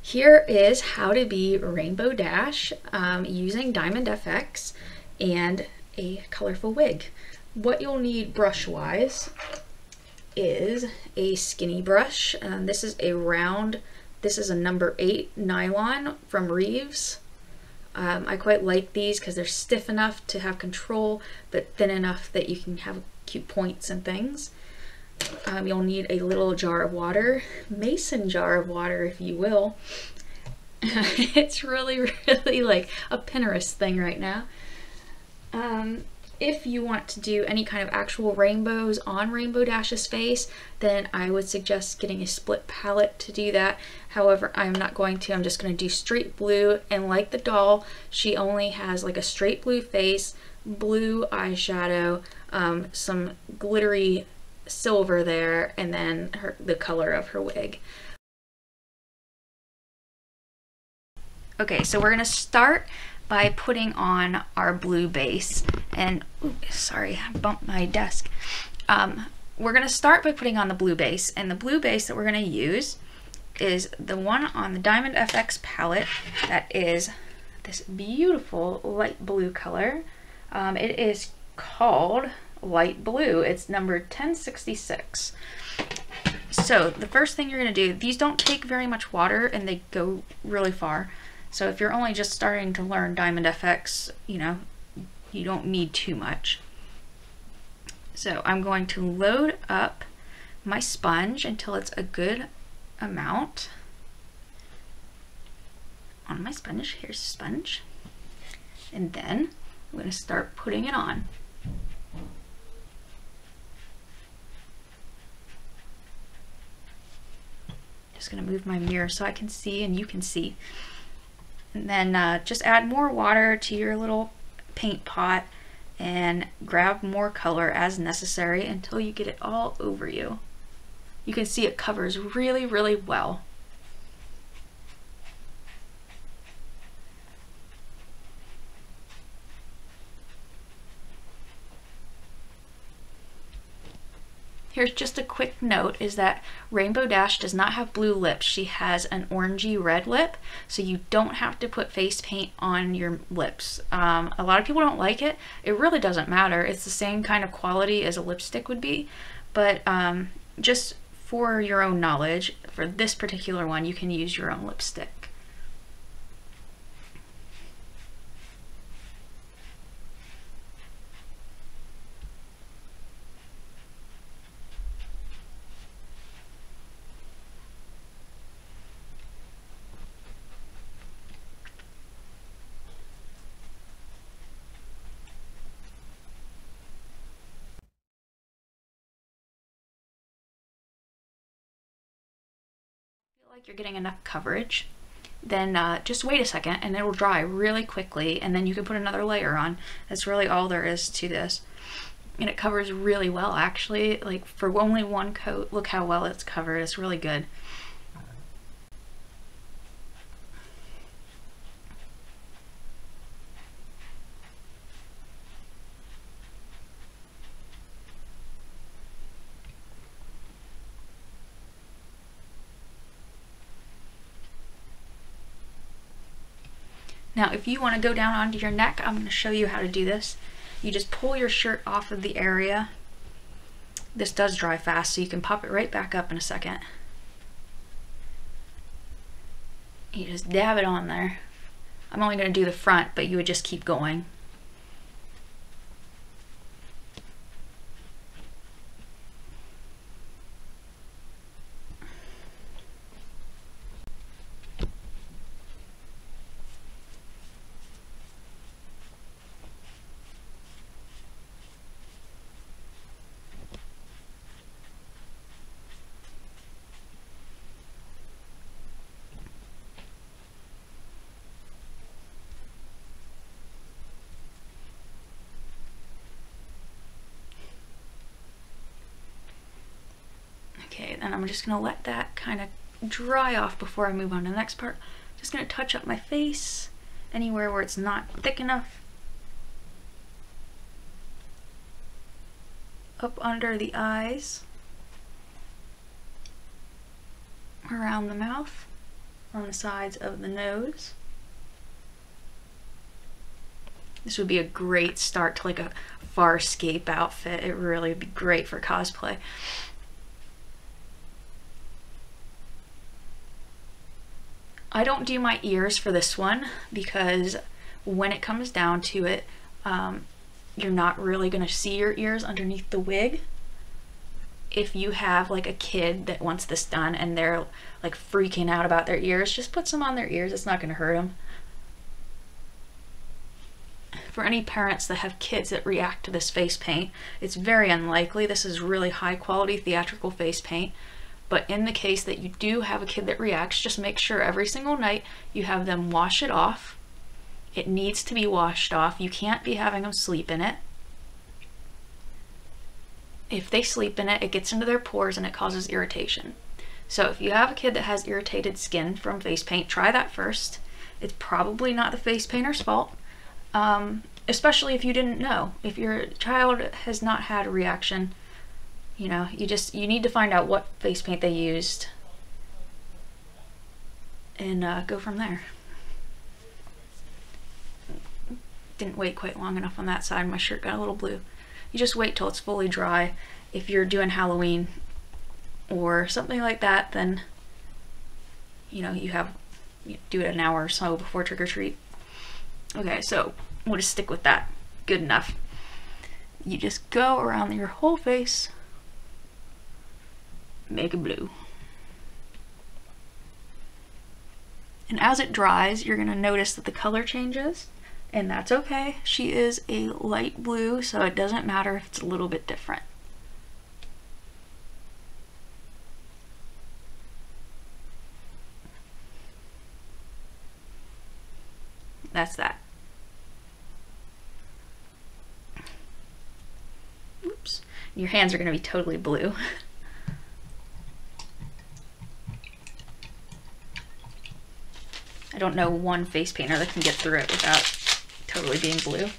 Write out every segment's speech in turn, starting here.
Here is how to be Rainbow Dash using Diamond FX and a colorful wig. What you'll need brush wise is a skinny brush. This is a round, this is a number 8 nylon from Reeves. I quite like these because they're stiff enough to have control, but thin enough that you can have cute points and things. You'll need a little jar of water, mason jar of water if you will. It's really like a Pinterest thing right now. If you want to do any kind of actual rainbows on Rainbow Dash's face, then I would suggest getting a split palette to do that. However, I'm not going to. I'm just going to do straight blue, and like the doll, she only has like a straight blue face, blue eyeshadow, some glittery silver there, and then the color of her wig. Okay, so we're gonna start by putting on our blue base, and ooh, sorry, I bumped my desk. We're gonna start by putting on the blue base, and the blue base that we're gonna use is the one on the Diamond FX palette that is this beautiful light blue color. It is called Light Blue. It's number 1066. So the first thing you're going to do, these don't take very much water and they go really far. So if you're only just starting to learn Diamond FX, you know, you don't need too much. So I'm going to load up my sponge until it's a good amount on my sponge. Here's the sponge. And then I'm going to start putting it on. Just going to move my mirror so I can see and you can see. And then just add more water to your little paint pot and grab more color as necessary until you get it all over you. You can see it covers really, really well. Here's just a quick note, is that Rainbow Dash does not have blue lips. She has an orangey red lip, so you don't have to put face paint on your lips. A lot of people don't like it. It really doesn't matter. It's the same kind of quality as a lipstick would be, but just for your own knowledge, for this particular one, you can use your own lipstick. Like you're getting enough coverage, then just wait a second and it will dry really quickly, and then you can put another layer on. That's really all there is to this, and it covers really well actually. Like for only one coat, look how well it's covered. It's really good. Now if you want to go down onto your neck, I'm going to show you how to do this. You just pull your shirt off of the area. This does dry fast, so you can pop it right back up in a second. You just dab it on there. I'm only going to do the front, but you would just keep going. Okay, then I'm just gonna let that kind of dry off before I move on to the next part. Just gonna touch up my face anywhere where it's not thick enough. Up under the eyes, around the mouth, on the sides of the nose. This would be a great start to like a Farscape outfit. It really would be great for cosplay. I don't do my ears for this one because when it comes down to it, you're not really gonna see your ears underneath the wig. If you have like a kid that wants this done and they're like freaking out about their ears, just put some on their ears. It's not gonna hurt them. For any parents that have kids that react to this face paint, it's very unlikely. This is really high quality theatrical face paint. But in the case that you do have a kid that reacts, just make sure every single night you have them wash it off. It needs to be washed off. You can't be having them sleep in it. If they sleep in it, it gets into their pores and it causes irritation. So if you have a kid that has irritated skin from face paint, try that first. It's probably not the face painter's fault. Especially if you didn't know. If your child has not had a reaction, you know, you need to find out what face paint they used and go from there. Didn't wait quite long enough on that side. My shirt got a little blue. You just wait till it's fully dry. If you're doing Halloween or something like that, then you know, you do it an hour or so before trick or treat. Okay, so we'll just stick with that. Good enough. You just go around your whole face, make it blue. And as it dries, you're gonna notice that the color changes, and that's okay. She is a light blue, so it doesn't matter if it's a little bit different. That's that. Oops. Your hands are going to be totally blue. I don't know one face painter that can get through it without totally being blue.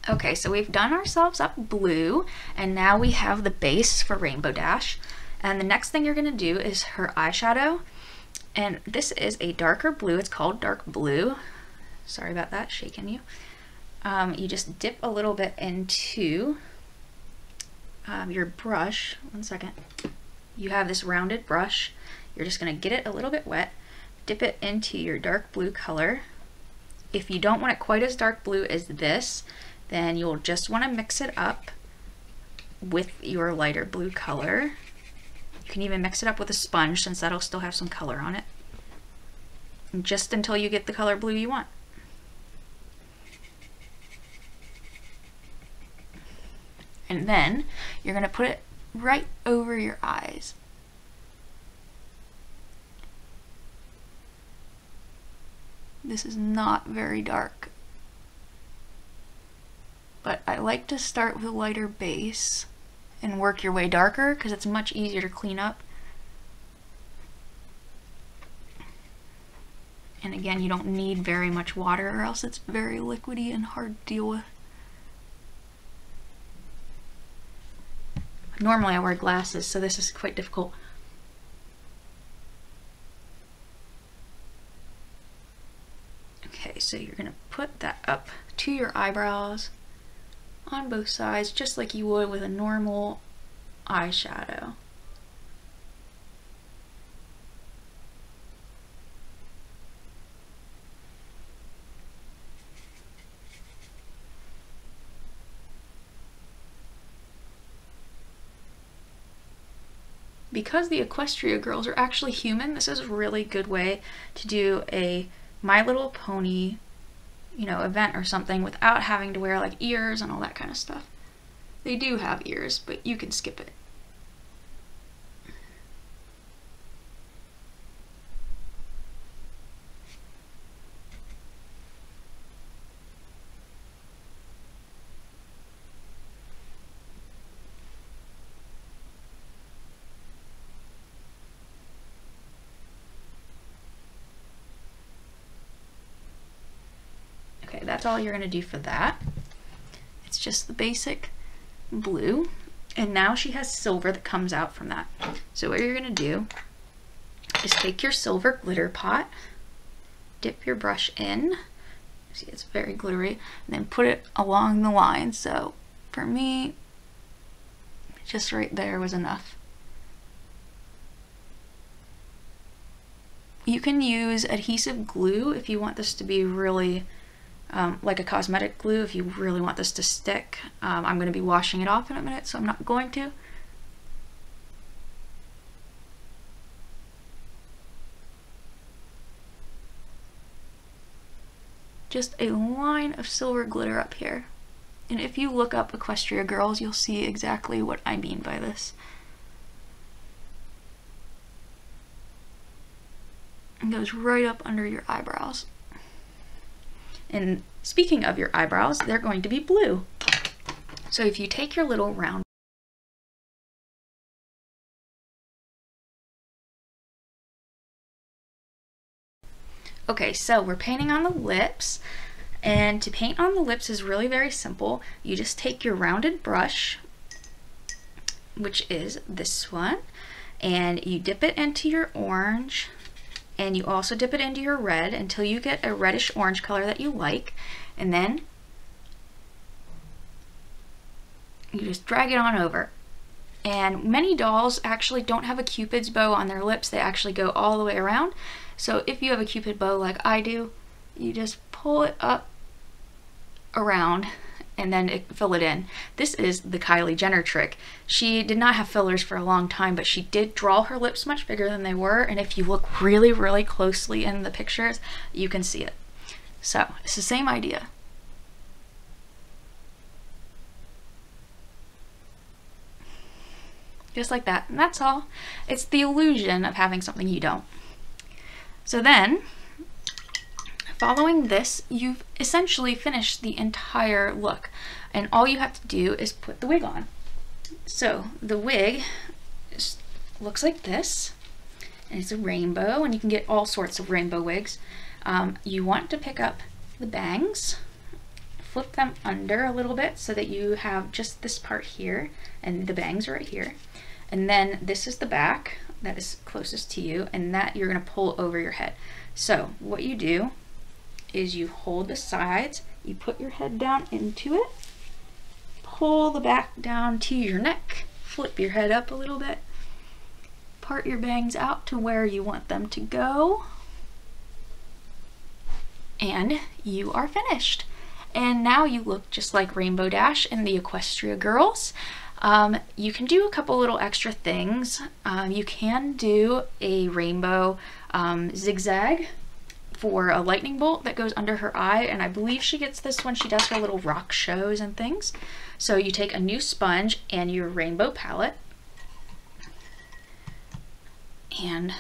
Okay, so we've done ourselves up blue, and now we have the base for Rainbow Dash. And the next thing you're going to do is her eyeshadow. And this is a darker blue. It's called dark blue. Sorry about that, shaking you. You just dip a little bit into your brush. One second. You have this rounded brush. You're just going to get it a little bit wet. Dip it into your dark blue color. If you don't want it quite as dark blue as this, then you'll just want to mix it up with your lighter blue color. You can even mix it up with a sponge since that'll still have some color on it. And just until you get the color blue you want. And then you're going to put it right over your eyes. This is not very dark, but I like to start with a lighter base and work your way darker because it's much easier to clean up. And again, you don't need very much water or else it's very liquidy and hard to deal with. Normally I wear glasses, so this is quite difficult. Okay, so you're going to put that up to your eyebrows on both sides, just like you would with a normal eyeshadow. Because the Equestria girls are actually human, this is a really good way to do a My Little Pony, you know, event or something without having to wear like ears and all that kind of stuff. They do have ears, but you can skip it. Okay, that's all you're going to do for that. It's just the basic blue, and now she has silver that comes out from that. So what you're gonna do is take your silver glitter pot, dip your brush in, see it's very glittery, and then put it along the line. So for me, just right there was enough. You can use adhesive glue if you want this to be really like a cosmetic glue, if you really want this to stick. I'm going to be washing it off in a minute, so I'm not going to. Just a line of silver glitter up here. And if you look up Equestria Girls, you'll see exactly what I mean by this. It goes right up under your eyebrows. And speaking of your eyebrows, they're going to be blue. So if you take your little round okay, so we're painting on the lips, and to paint on the lips is really very simple. You just take your rounded brush, which is this one, and you dip it into your orange, and you also dip it into your red until you get a reddish orange color that you like, and then you just drag it on over. And many dolls actually don't have a Cupid's bow on their lips, they actually go all the way around. So if you have a Cupid bow like I do, you just pull it up around and then fill it in. This is the Kylie Jenner trick. She did not have fillers for a long time, but she did draw her lips much bigger than they were, and if you look really, really closely in the pictures, you can see it. So it's the same idea. Just like that, and that's all. It's the illusion of having something you don't. So then, following this, you've essentially finished the entire look, and all you have to do is put the wig on. So the wig looks like this, and it's a rainbow, and you can get all sorts of rainbow wigs. You want to pick up the bangs, flip them under a little bit so that you have just this part here, and the bangs are right here. And then this is the back that is closest to you, and that you're going to pull over your head. So what you do is you hold the sides, you put your head down into it, pull the back down to your neck, flip your head up a little bit, part your bangs out to where you want them to go, and you are finished. And now you look just like Rainbow Dash and the Equestria Girls. You can do a couple little extra things. You can do a rainbow zigzag for a lightning bolt that goes under her eye, and I believe she gets this when she does her little rock shows and things. So you take a new sponge and your rainbow palette, and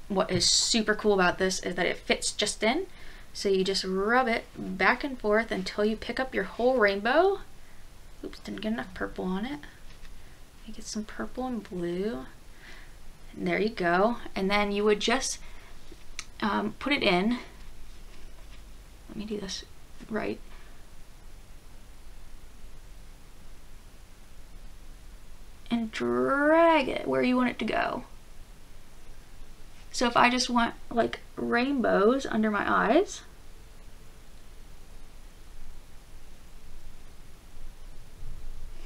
what is super cool about this is that it fits just in. So you just rub it back and forth until you pick up your whole rainbow. Oops, didn't get enough purple on it. You get some purple and blue, and there you go. And then you would just put it in. Let me do this right. And drag it where you want it to go. So if I just want like rainbows under my eyes,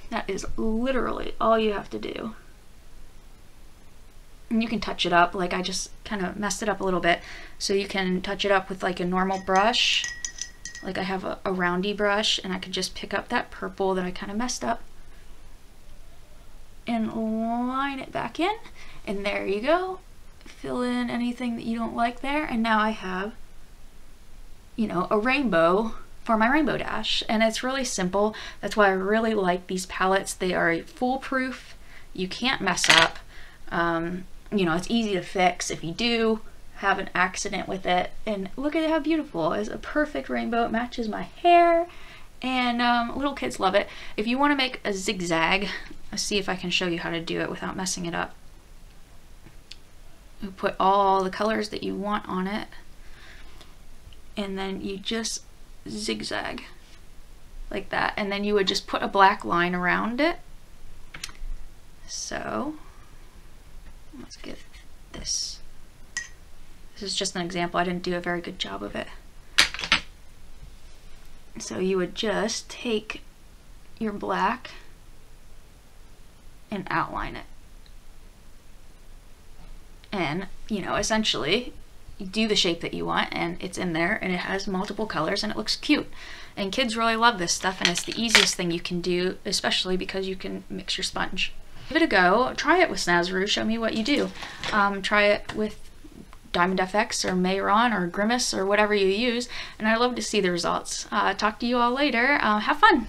that is literally all you have to do. And you can touch it up, like I just kind of messed it up a little bit. So you can touch it up with like a normal brush. Like I have a roundy brush, and I could just pick up that purple that I kind of messed up and line it back in. And there you go. Fill in anything that you don't like there. And now I have, you know, a rainbow for my Rainbow Dash, and it's really simple. That's why I really like these palettes. They are foolproof. You can't mess up. You know, it's easy to fix if you do have an accident with it. And look at how beautiful. It's a perfect rainbow. It matches my hair, and little kids love it. If you want to make a zigzag, let's see if I can show you how to do it without messing it up. You put all the colors that you want on it, and then you just zigzag like that, and then you would just put a black line around it So let's give this. This is just an example. I didn't do a very good job of it. So you would just take your black and outline it. And, you know, essentially you do the shape that you want and it's in there and it has multiple colors and it looks cute. And kids really love this stuff, and it's the easiest thing you can do, especially because you can mix your sponge. Give it a go. Try it with Snazaroo. Show me what you do. Try it with Diamond FX or Mehron or Grimace or whatever you use, and I'd love to see the results. Talk to you all later. Have fun.